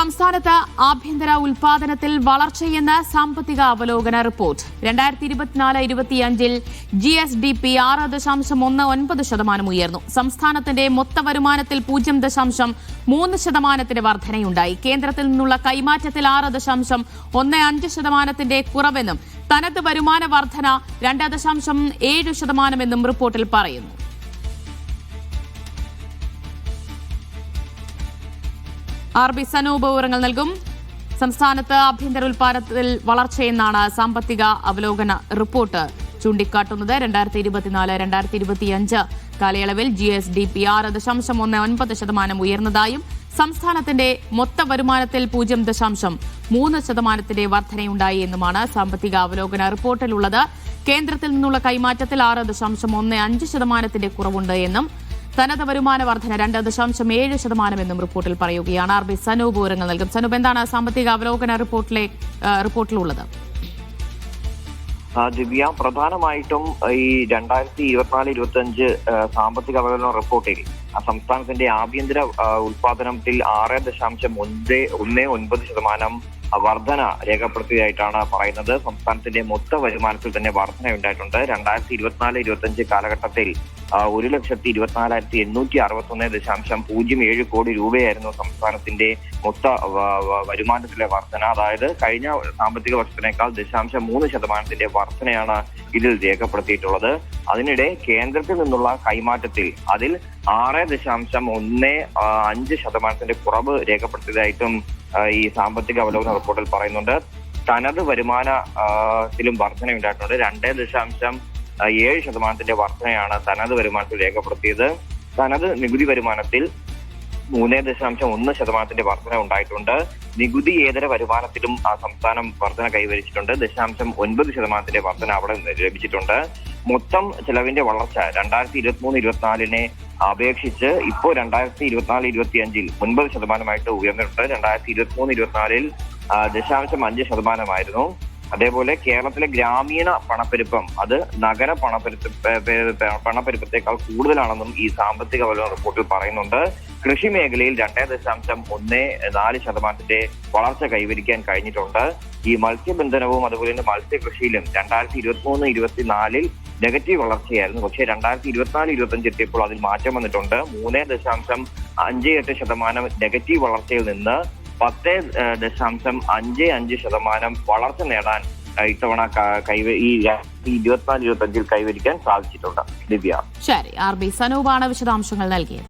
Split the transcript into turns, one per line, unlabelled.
സംസ്ഥാനത്ത് ആഭ്യന്തര ഉൽപാദനത്തിൽ വളർച്ചയെന്ന സാമ്പത്തിക അവലോകന റിപ്പോർട്ട് 2024-25 GSDP 6.19% ഉയർന്നു. സംസ്ഥാനത്തിന്റെ മൊത്ത വരുമാനത്തിൽ 0.3% വർധനയുണ്ടായി. കേന്ദ്രത്തിൽ നിന്നുള്ള കൈമാറ്റത്തിൽ 6.15% കുറവെന്നും തനത് വരുമാന വർധന 2.7% എന്നും റിപ്പോർട്ടിൽ പറയുന്നു. RB സനൂപ് വിവരങ്ങൾ നൽകും. സംസ്ഥാനത്ത് ആഭ്യന്തര ഉൽപാദനത്തിൽ വളർച്ചയെന്നാണ് സാമ്പത്തിക അവലോകന റിപ്പോർട്ട് ചൂണ്ടിക്കാട്ടുന്നത്. 2024-2025 കാലയളവിൽ GSDP 6.19% ഉയർന്നതായും സംസ്ഥാനത്തിന്റെ മൊത്ത വരുമാനത്തിൽ 0.3% വർധനയുണ്ടായി എന്നുമാണ് സാമ്പത്തിക അവലോകന റിപ്പോർട്ടിലുള്ളത്. കേന്ദ്രത്തിൽ നിന്നുള്ള കൈമാറ്റത്തിൽ 6.15% കുറവുണ്ട് എന്നും തനത് വരുമാന വർധന 2.7% എന്നും റിപ്പോർട്ടിൽ പറയുകയാണ്. RB സനൂപ് വിവരങ്ങൾ നൽകും. സനൂപ്, എന്താണ് സാമ്പത്തിക അവലോകന റിപ്പോർട്ടിലുള്ളത്?
ദിവ്യ, പ്രധാനമായിട്ടും ഈ 2024-25 സാമ്പത്തിക അവലോകന റിപ്പോർട്ടിൽ സംസ്ഥാനത്തിന്റെ ആഭ്യന്തര ഉൽപാദനത്തിൽ 6.19% വർധന രേഖപ്പെടുത്തിയതായിട്ടാണ് പറയുന്നത്. സംസ്ഥാനത്തിന്റെ മൊത്ത വരുമാനത്തിൽ തന്നെ വർധനയുണ്ടായിട്ടുണ്ട്. 2024-25 കാലഘട്ടത്തിൽ 1,24,861.07 കോടി രൂപയായിരുന്നു സംസ്ഥാനത്തിന്റെ മൊത്ത വരുമാനത്തിലെ വർധന. അതായത് കഴിഞ്ഞ സാമ്പത്തിക വർഷത്തിനേക്കാൾ 0.3% വർധനയാണ് ഇതിൽ രേഖപ്പെടുത്തിയിട്ടുള്ളത്. അതിനിടെ കേന്ദ്രത്തിൽ നിന്നുള്ള കൈമാറ്റത്തിൽ അതിൽ 6.15% കുറവ് രേഖപ്പെടുത്തിയതായിട്ടും ഈ സാമ്പത്തിക അവലോകന റിപ്പോർട്ടിൽ പറയുന്നുണ്ട്. തനത് വരുമാനത്തിലും വർധനയുണ്ടായിട്ടുണ്ട്. 2.7% വർധനയാണ് തനത് വരുമാനത്തിൽ രേഖപ്പെടുത്തിയത്. തനത് നികുതി വരുമാനത്തിൽ 3.1% വർധന ഉണ്ടായിട്ടുണ്ട്. നികുതിയേതര വരുമാനത്തിലും സംസ്ഥാനം വർധന കൈവരിച്ചിട്ടുണ്ട്. 0.9% വർധന അവിടെ ലഭിച്ചിട്ടുണ്ട്. മൊത്തം ചെലവിന്റെ വളർച്ച 2023-24 അപേക്ഷിച്ച് ഇപ്പോൾ 2024-25 9% ഉയർന്നിട്ടുണ്ട്. 2023-24 0.5% അതേപോലെ കേരളത്തിലെ ഗ്രാമീണ പണപ്പെരുപ്പം അത് നഗര പണപ്പെരുപ്പത്തെക്കാൾ കൂടുതലാണെന്നും ഈ സാമ്പത്തിക അവലോകന റിപ്പോർട്ടിൽ പറയുന്നുണ്ട്. കൃഷി മേഖലയിൽ 2.4% വളർച്ച കൈവരിക്കാൻ കഴിഞ്ഞിട്ടുണ്ട്. ഈ മത്സ്യബന്ധനവും അതുപോലെ തന്നെ മത്സ്യകൃഷിയിലും 2023-24 നെഗറ്റീവ് വളർച്ചയായിരുന്നു. പക്ഷേ 2024-25 എത്തിയപ്പോൾ അതിൽ മാറ്റം വന്നിട്ടുണ്ട്. 3.58% നെഗറ്റീവ് വളർച്ചയിൽ നിന്ന് 10.55% വളർച്ച നേടാൻ ഇത്തവണ ഈ 2024-25 കൈവരിക്കാൻ സാധിച്ചിട്ടുണ്ട്. ദിവ്യ,
ശരി. RB സനൂപാണ് വിശദാംശങ്ങൾ നൽകിയത്.